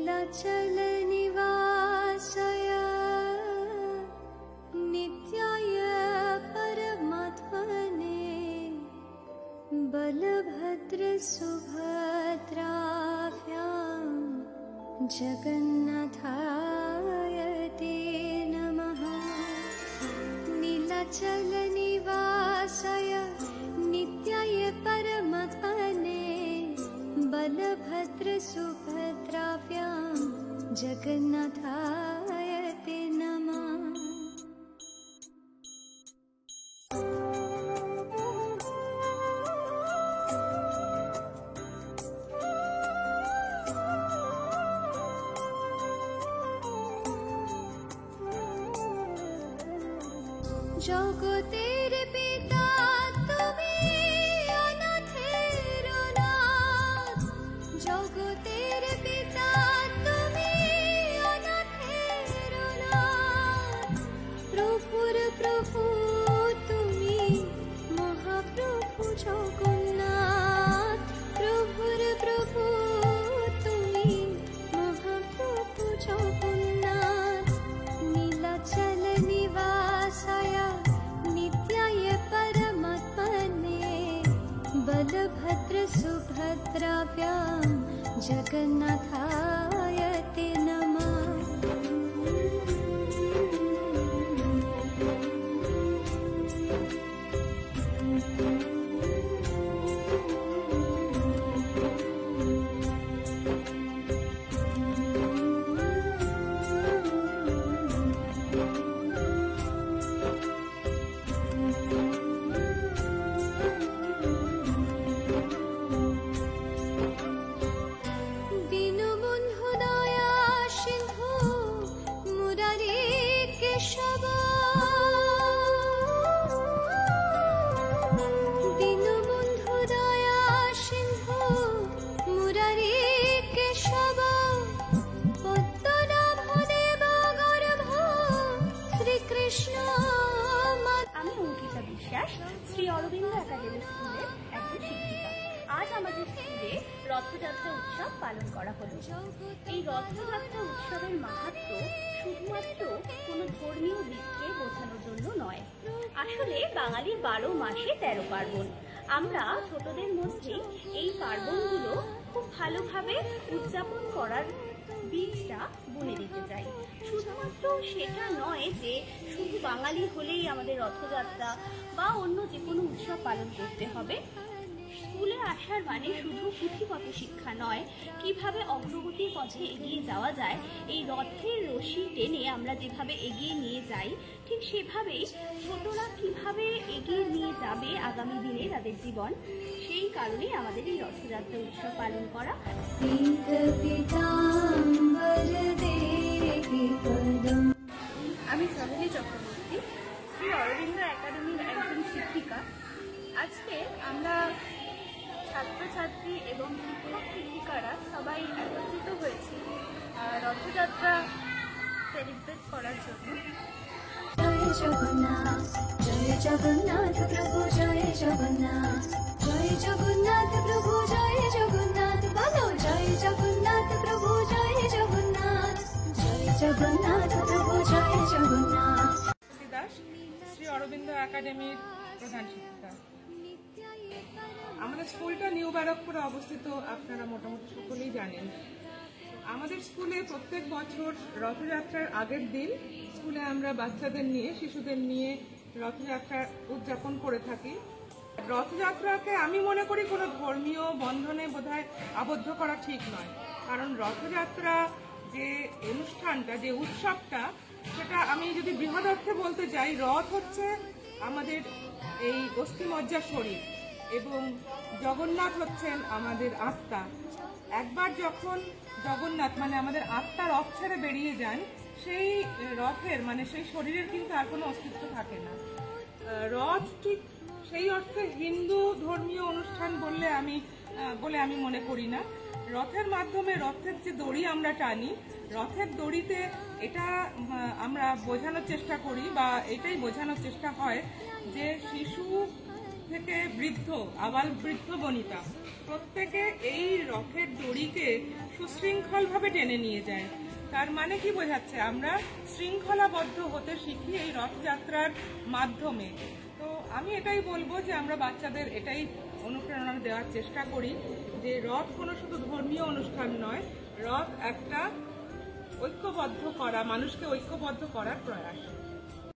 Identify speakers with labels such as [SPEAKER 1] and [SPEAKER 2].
[SPEAKER 1] नीलाचल निवासाय नित्याय परमात्मने बलभद्र सुभद्राभ्यां जगन्नाथाय ते नमः। नीलाचल निवासाय नित्याय परमात्मने बलभद्र सुभद्राभ्यां जगन्नाथाय ते नमः। জগতের পিতা তুমি অনাথের নাথ, জগতের পিতা তুমি অনাথের নাথ। প্রভুর প্রভু তুমি মহাপ্রভু জগন্নাথ, প্রভুর প্রভু তুমি মহাপ্রভু জগন্নাথ। নীলাচল निवासाय नित्याय परमात्मने बलभद्र सुभद्राभ्यां जगन्नाथाय ते नमः।
[SPEAKER 2] শ্রী অরবিন্দ একাডেমি স্কুলের একজন শিক্ষিকা। আজ আমাদের স্কুলে রথযাত্রা উৎসব পালন করা হলো। এই রথযাত্রা উৎসবের মাহাত্ম্য শুধুমাত্র কোনো ধর্মীয় দিককে বোঝানোর জন্য নয়, আসলে বাঙালির 12 মাসে 13 পার্বণ। আমরা ছোটদের মধ্যে এই পার্বণগুলো খুব ভালোভাবে উদযাপন করার বীজটা বুনে দিতে চাই। শুধুমাত্র সেটা নয় যে শুধু বাঙালি হলেই আমাদের রথযাত্রা বা অন্য যে কোনো উৎসব পালন করতে হবে। স্কুলে আসার মানে শুধু পুঁথিগত শিক্ষা নয়, কিভাবে অগ্রগতির পথে এগিয়ে যাওয়া যায়। এই রথের রশি টেনে আমরা যেভাবে এগিয়ে নিয়ে যাই, ঠিক সেভাবেই ছোটরা কিভাবে এগিয়ে নিয়ে যাবে আগামী দিনে তাদের জীবন, সেই কারণেই আমাদের এই রথযাত্রা উৎসব পালন করা। আমি সোনালী চক্রবর্তী, শ্রী অরবিন্দ একাডেমির একজন শিক্ষিকা। আজকে আমরা ছাত্রছাত্রী এবং শিক্ষক শিক্ষিকারা সবাই একত্রিত হয়েছি রথযাত্রা সেলিব্রেট করার জন্য।
[SPEAKER 1] জয় জগন্নাথ, জয় জগন্নাথ প্রভু, জয় জগন্নাথ, জয় জগন্নাথ প্রভু, জয় জগন্নাথ, বলো জয় জগন্নাথ প্রভু, জয় জগন্নাথ, জয় জগন্নাথ প্রভু, জয় জগন্নাথ।
[SPEAKER 3] দাস, শ্রী অরবিন্দ একাডেমির প্রধান শিক্ষিকা। আমাদের স্কুলটা নিউ ব্যারাকপুরে অবস্থিত, আপনারা মোটামুটি সকলেই জানেন। আমাদের স্কুলে প্রত্যেক বছর রথযাত্রার আগের দিন স্কুলে আমরা বাচ্চাদের নিয়ে, শিশুদের নিয়ে রথযাত্রা উদযাপন করে থাকি। রথযাত্রাকে আমি মনে করি কোনো ধর্মীয় বন্ধনে বোধহয় আবদ্ধ করা ঠিক নয়, কারণ রথযাত্রা যে অনুষ্ঠানটা, যে উৎসবটা, সেটা আমি যদি বৃহৎ অর্থে বলতে যাই, রথ হচ্ছে আমাদের এই অস্থিমজ্জার শরীর এবং জগন্নাথ হচ্ছেন আমাদের আত্মা। একবার যখন জগন্নাথ মানে আমাদের আত্মা রথ ছেড়ে বেরিয়ে যান, সেই রথের মানে সেই শরীরের কিন্তু আর কোনো অস্তিত্ব থাকে না। রথ ঠিক সেই অর্থে হিন্দু ধর্মীয় অনুষ্ঠান বলে আমি মনে করি না। রথের মাধ্যমে রথের যে দড়ি আমরা টানি, রথের দড়িতে এটা আমরা বোঝানোর চেষ্টা করি বা এটাই বোঝানোর চেষ্টা হয় যে শিশু থেকে বৃদ্ধ, আবাল বৃদ্ধ বনিতা প্রত্যেকে এই রথের দড়িকে সুশৃঙ্খলভাবে টেনে নিয়ে যায়। তার মানে কি বোঝাচ্ছে? আমরা শৃঙ্খলাবদ্ধ হতে শিখি এই রথযাত্রার মাধ্যমে। তো আমি এটাই বলবো যে আমরা বাচ্চাদের এটাই অনুপ্রেরণা দেওয়ার চেষ্টা করি যে রথ কোনো শুধু ধর্মীয় অনুষ্ঠান নয়, রথ একটা ঐক্যবদ্ধ করা, মানুষকে ঐক্যবদ্ধ করার প্রয়াস।